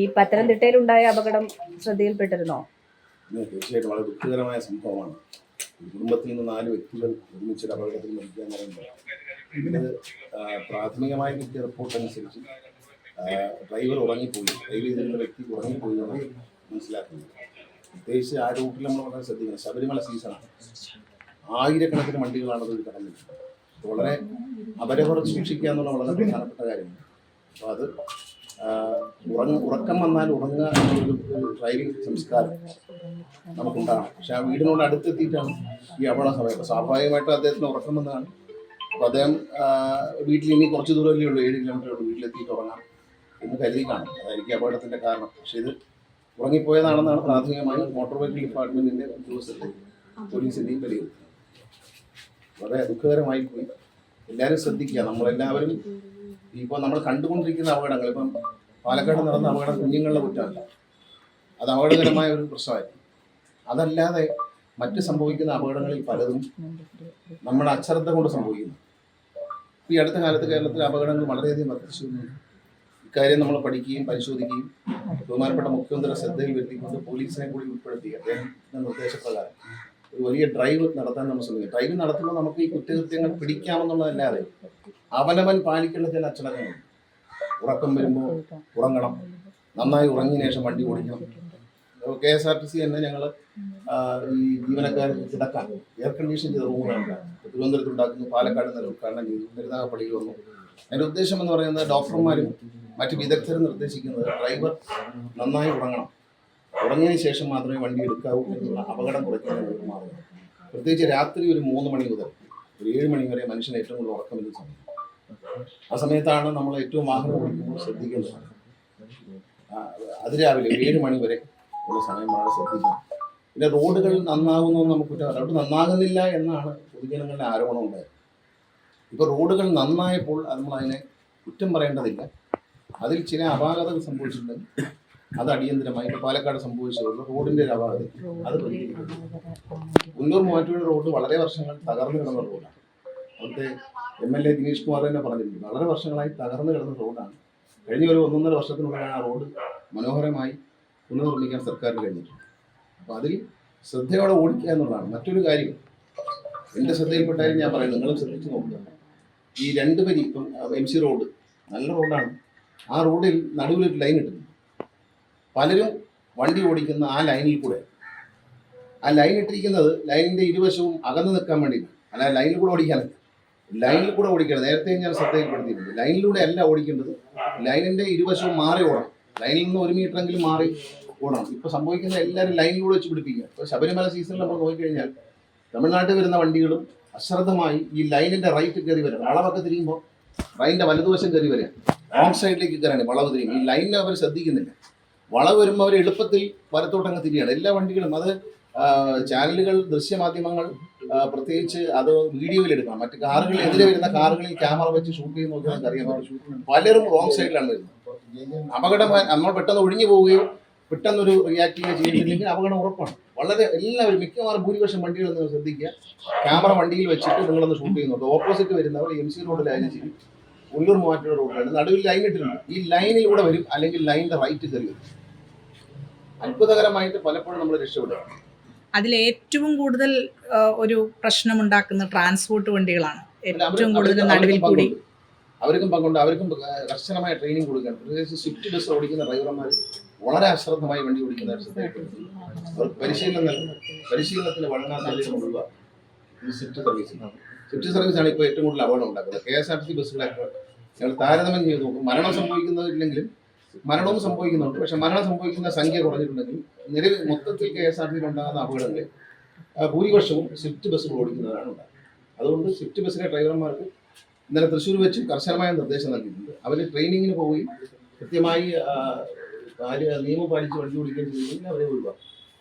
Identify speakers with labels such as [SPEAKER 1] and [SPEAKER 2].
[SPEAKER 1] ഈ പത്തനംതിട്ടയിലുണ്ടായ അപകടം ശ്രദ്ധയിൽപ്പെട്ടിരുന്നോ?
[SPEAKER 2] തീർച്ചയായിട്ടും വളരെ ദുഃഖകരമായ സംഭവമാണ്. കുടുംബത്തിൽ നിന്ന് 4 വ്യക്തികൾ ഒരുമിച്ചൊരു അപകടത്തിൽ മരിക്കുക എന്ന് പറയുമ്പോൾ ഇതിന് പ്രാഥമികമായി കിട്ടിയ റിപ്പോർട്ട് അനുസരിച്ച് ഡ്രൈവർ ഉറങ്ങിപ്പോയി, ഡ്രൈവ് ചെയ്തിരുന്ന വ്യക്തി ഉറങ്ങിപ്പോയി എന്നാണ് മനസ്സിലാക്കുന്നത്. പ്രത്യേകിച്ച് ആ റൂട്ടിൽ നമ്മൾ വളരെ ശ്രദ്ധിക്കണം. ശബരിമല സീസണാണ്, ആയിരക്കണക്കിന് വണ്ടികളാണ് അത് കടന്നിട്ടുള്ളത്. വളരെ അപരവർ സൂക്ഷിക്കുക എന്നുള്ള വളരെ പ്രധാനപ്പെട്ട കാര്യമാണ്. അപ്പോൾ അത് ഉറക്കം വന്നാൽ ഉറങ്ങുക എന്നുള്ളൊരു ഡ്രൈവിംഗ് സംസ്കാരം നമുക്കുണ്ടാകണം. പക്ഷെ ആ വീടിനോട് അടുത്തെത്തിയിട്ടാണ് ഈ അപകട സമയം. അപ്പോൾ സ്വാഭാവികമായിട്ടും അദ്ദേഹത്തിന് ഉറക്കം വന്നതാണ്. അപ്പോൾ അദ്ദേഹം വീട്ടിൽ ഇനി കുറച്ച് ദൂരമല്ലേ ഉള്ളൂ, 7 കിലോമീറ്റർ ഉള്ളൂ, വീട്ടിലെത്തിയിട്ട് ഉറങ്ങാം എന്ന് കരുതി കാണും. അതായിരിക്കും അപകടത്തിൻ്റെ കാരണം. പക്ഷെ ഇത് ഉറങ്ങിപ്പോയതാണെന്നാണ് പ്രാഥമികമായി മോട്ടോർ വെഹിക്കിൾ ഡിപ്പാർട്ട്മെൻറ്റിൻ്റെ ഉദ്യോഗസ്ഥരുടെ പോലീസിൻ്റെയും വിലയിരുത്തുന്നത്. വളരെ ദുഃഖകരമായി പോയി. എല്ലാവരും ശ്രദ്ധിക്കുക. നമ്മളെല്ലാവരും ഇപ്പോൾ നമ്മൾ കണ്ടുകൊണ്ടിരിക്കുന്ന അപകടങ്ങൾ, ഇപ്പം പാലക്കാട് നടന്ന അപകടം കുഞ്ഞുങ്ങളുടെ കുറ്റമല്ല, അത് അപകടകരമായ ഒരു പ്രശ്നമായിരുന്നു. അതല്ലാതെ മറ്റ് സംഭവിക്കുന്ന അപകടങ്ങളിൽ പലതും നമ്മുടെ അശ്രദ്ധ കൊണ്ട് സംഭവിക്കുന്നു. ഈ അടുത്ത കാലത്ത് കേരളത്തിലെ അപകടങ്ങൾ വളരെയധികം വർദ്ധിച്ചു. ഇക്കാര്യം നമ്മൾ പഠിക്കുകയും പരിശോധിക്കുകയും ബഹുമാനപ്പെട്ട മുഖ്യമന്ത്രിയുടെ ശ്രദ്ധയിൽ വരുത്തിക്കൊണ്ട് പോലീസിനെ കൂടി ഉൾപ്പെടുത്തി അദ്ദേഹത്തിൻ്റെ നിർദ്ദേശപ്രകാരം ഒരു വലിയ ഡ്രൈവ് നടത്താൻ നമ്മൾ ശ്രമിക്കും. ഡ്രൈവ് നടത്തുമ്പോൾ നമുക്ക് ഈ കുറ്റകൃത്യങ്ങൾ പിടിക്കാമെന്നുള്ളതല്ലാതെ അവനവൻ പാലിക്കേണ്ട ചില അച്ചടക്കങ്ങളുണ്ട്. ഉറക്കം വരുമ്പോൾ ഉറങ്ങണം, നന്നായി ഉറങ്ങിയ ശേഷം വണ്ടി ഓടിക്കണം. KSRTC തന്നെ ഞങ്ങൾ ഈ ജീവനക്കാർക്ക് കിടക്കാൻ എയർ കണ്ടീഷൻ ചെയ്ത റൂമുകളുണ്ട്. തിരുവനന്തപുരത്ത് ഉണ്ടാക്കുന്നു, പാലക്കാട് നില ഉദ്ഘാടനം ചെയ്തു, പെരുന്നാഗപ്പള്ളിയിൽ വന്നു. അതിൻ്റെ ഉദ്ദേശം എന്ന് പറയുന്നത് ഡോക്ടർമാരും മറ്റ് വിദഗ്ധരും നിർദ്ദേശിക്കുന്നത് ഡ്രൈവർ നന്നായി ഉറങ്ങണം, ഉറങ്ങിയതിന് ശേഷം മാത്രമേ വണ്ടി എടുക്കാവൂ എന്നുള്ള അപകടം കുറയ്ക്കാനുള്ള മാർഗം. പ്രത്യേകിച്ച് രാത്രി ഒരു 3 മണി മുതൽ ഒരു 7 മണി വരെ മനുഷ്യന് ഏറ്റവും കൂടുതൽ ഉറക്കം വരുന്ന സമയം. ആ സമയത്താണ് നമ്മൾ ഏറ്റവും വാഹനം ഓടിക്കുമ്പോൾ ശ്രദ്ധിക്കേണ്ടത്. അതിരാവിലെ 7 മണി വരെ ഉള്ള സമയം വളരെ ശ്രദ്ധിക്കണം. പിന്നെ റോഡുകൾ നന്നാകുന്നു നമുക്ക് കുറ്റമല്ല, റോഡ് നന്നാകുന്നില്ല എന്നാണ് പൊതുജനങ്ങളുടെ ആരോപണം ഉണ്ടായത്. ഇപ്പോൾ റോഡുകൾ നന്നായപ്പോൾ നമ്മളതിനെ കുറ്റം പറയേണ്ടതില്ല. അതിൽ ചില അപാകതകൾ സംഭവിച്ചിട്ടുണ്ടെങ്കിൽ അത് അടിയന്തരമായി ഇപ്പോൾ പാലക്കാട് സംഭവിച്ചതുകൊണ്ട് റോഡിൻ്റെ ഒരു അപാകത അത് പരിഹരിക്കുന്നു. കുന്നൂർ മൂവാറ്റുപുഴ റോഡ് വളരെ വർഷങ്ങൾ തകർന്നു കിടന്ന റോഡാണ്. അവിടുത്തെ MLA ദിനേഷ് കുമാർ തന്നെ പറഞ്ഞിട്ടുണ്ട്, വളരെ വർഷങ്ങളായി തകർന്നു കിടന്ന റോഡാണ്. കഴിഞ്ഞ ഒരു 1.5 വർഷത്തിനുള്ളിലാണ് ആ റോഡ് മനോഹരമായി പുനർനിർമ്മിക്കാൻ സർക്കാരിന് കഴിഞ്ഞിട്ടുണ്ട്. അപ്പോൾ അതിൽ ശ്രദ്ധയോടെ ഓടിക്കുക എന്നുള്ളതാണ്. മറ്റൊരു കാര്യം എൻ്റെ ശ്രദ്ധയിൽപ്പെട്ടാലും ഞാൻ പറയുന്നത്, നിങ്ങളും ശ്രദ്ധിച്ച് നോക്കുക. ഈ 2 വരി ഇപ്പം MC റോഡ് നല്ല റോഡാണ്. ആ റോഡിൽ നടുവിലൊരു ലൈൻ ഇട്ടിട്ടുണ്ട്. പലരും വണ്ടി ഓടിക്കുന്ന ആ ലൈനിൽ കൂടെ, ആ ലൈൻ ഇട്ടിരിക്കുന്നത് ലൈനിൻ്റെ ഇരുവശവും അകന്നു നിൽക്കാൻ വേണ്ടിയിട്ടാണ്, അല്ല ലൈനിൽ കൂടെ ഓടിക്കാനല്ല. ലൈനിൽ കൂടെ ഓടിക്കണം. നേരത്തെ ഞാൻ ശ്രദ്ധയിൽപ്പെടുത്തിയിട്ടുണ്ട്, ലൈനിലൂടെ അല്ല ഓടിക്കേണ്ടത്, ലൈനിൻ്റെ ഇരുവശവും മാറി ഓടണം. ലൈനിൽ നിന്ന് 1 മീറ്ററെങ്കിലും മാറി ഓടണം. ഇപ്പോൾ സംഭവിക്കുന്ന എല്ലാവരും ലൈനിലൂടെ വെച്ച് പിടിപ്പിക്കുക. ഇപ്പോൾ ശബരിമല സീസണിൽ നമ്മൾ നോക്കിക്കഴിഞ്ഞാൽ തമിഴ്നാട്ടിൽ വരുന്ന വണ്ടികളും അശ്രദ്ധമായി ഈ ലൈനിൻ്റെ റൈറ്റ് കയറി വരാം. വളവൊക്കെ തിരിയുമ്പോൾ ലൈനിൻ്റെ വലതുവശം കയറി വരാം, റോങ് സൈഡിലേക്ക് കയറാണ് വളവ് തിരിയും. ഈ ലൈനിനെ അവർ ശ്രദ്ധിക്കുന്നില്ല. വളവ് വരുമ്പോൾ അവർ എളുപ്പത്തിൽ വലത്തോട്ടങ്ങ് തിരിയാണ് എല്ലാ വണ്ടികളും. അത് ചാനലുകൾ, ദൃശ്യമാധ്യമങ്ങൾ പ്രത്യേകിച്ച് അത് വീഡിയോയിലെടുക്കണം. മറ്റ് കാറുകളിൽ എതിരെ വരുന്ന കാറുകളിൽ ക്യാമറ വെച്ച് ഷൂട്ട് ചെയ്ത് നോക്കി നമുക്ക് അറിയാൻ പറ്റും. പലരും റോങ് സൈഡിലാണ് വരുന്നത്. അപകടം നമ്മൾ പെട്ടെന്ന് ഒഴിഞ്ഞു പോവുകയോ പെട്ടെന്നൊരു റിയാക്ട് ചെയ്യുകയോ ചെയ്യുന്നില്ലെങ്കിൽ അപകടം ഉറപ്പാണ്. വളരെ എല്ലാവരും മിക്കവാറും ഭൂരിപക്ഷം വണ്ടികൾ നിങ്ങൾ ശ്രദ്ധിക്കുക, ക്യാമറ വണ്ടിയിൽ വെച്ചിട്ട് നിങ്ങളൊന്ന് ഷൂട്ട് ചെയ്യുന്നുണ്ട്. ഓപ്പോസിറ്റ് വരുന്നവർ MC റോഡിലായാലും ശരി, ഉള്ളൂർ മൂവാറ്റുപുഴ റോഡിലാണ്, നടുവിൽ ലൈൻ ഇട്ടിട്ടുണ്ട്. ഈ ലൈനിലൂടെ വരും, അല്ലെങ്കിൽ ലൈനിൻ്റെ റൈറ്റ് കയറി വരും. അത്ഭുതകരമായിട്ട് പലപ്പോഴും നമ്മൾ രക്ഷപ്പെടുക.
[SPEAKER 1] അതിൽ ഏറ്റവും കൂടുതൽ ഒരു പ്രശ്നമുണ്ടാക്കുന്ന ട്രാൻസ്പോർട്ട് വണ്ടികളാണ്. ഏറ്റവും കൂടുതൽ നടുവിൽ കൂടി
[SPEAKER 2] അവർക്കും പങ്കുണ്ട്. അവർക്കും കർശനമായ ട്രെയിനിങ് കൊടുക്കണം. പ്രത്യേകിച്ച് സ്വിഫ്റ്റ് ബസ് ഓടിക്കുന്ന ഡ്രൈവർമാർ വളരെ അശ്രദ്ധമായി വണ്ടി ഓടിക്കുന്ന ശ്രദ്ധയിൽപ്പെടുത്തി അവർക്ക് പരിശീലനത്തിന് വഴങ്ങാൻ സാധ്യതയുള്ള സ്വിഫ്റ്റ് സർവീസാണ് ഇപ്പോൾ ഏറ്റവും കൂടുതൽ അപകടം ഉണ്ടാക്കുന്നത്. KSRTC ബസ്സുകളൊക്കെ ഞങ്ങൾ താരതമ്യം ചെയ്ത് നോക്കും. മരണം സംഭവിക്കുന്നതില്ലെങ്കിലും മരണവും സംഭവിക്കുന്നുണ്ട്. പക്ഷെ മരണം സംഭവിക്കുന്ന സംഖ്യ കുറഞ്ഞിട്ടുണ്ടെങ്കിൽ നിലവിൽ മൊത്തത്തിൽ KSRTC ഉണ്ടാകുന്ന അപകടങ്ങളിൽ ഭൂരിപക്ഷവും സ്വിഫ്റ്റ് ബസ്സുകൾ ഓടിക്കുന്നതാണ് ഉണ്ടാകുന്നത്. അതുകൊണ്ട് സ്വിഫ്റ്റ് ബസ്സിലെ ഡ്രൈവർമാർക്ക് ഇന്നലെ തൃശ്ശൂർ വെച്ച് കർശനമായ നിർദ്ദേശം നൽകിയിട്ടുണ്ട്. അവർ ട്രെയിനിങ്ങിന് പോവുകയും കൃത്യമായി നിയമം പാലിച്ച് വണ്ടി ഓടിക്കുകയും ചെയ്യുന്നതിന് അവരെ ഒഴിവാക്കും.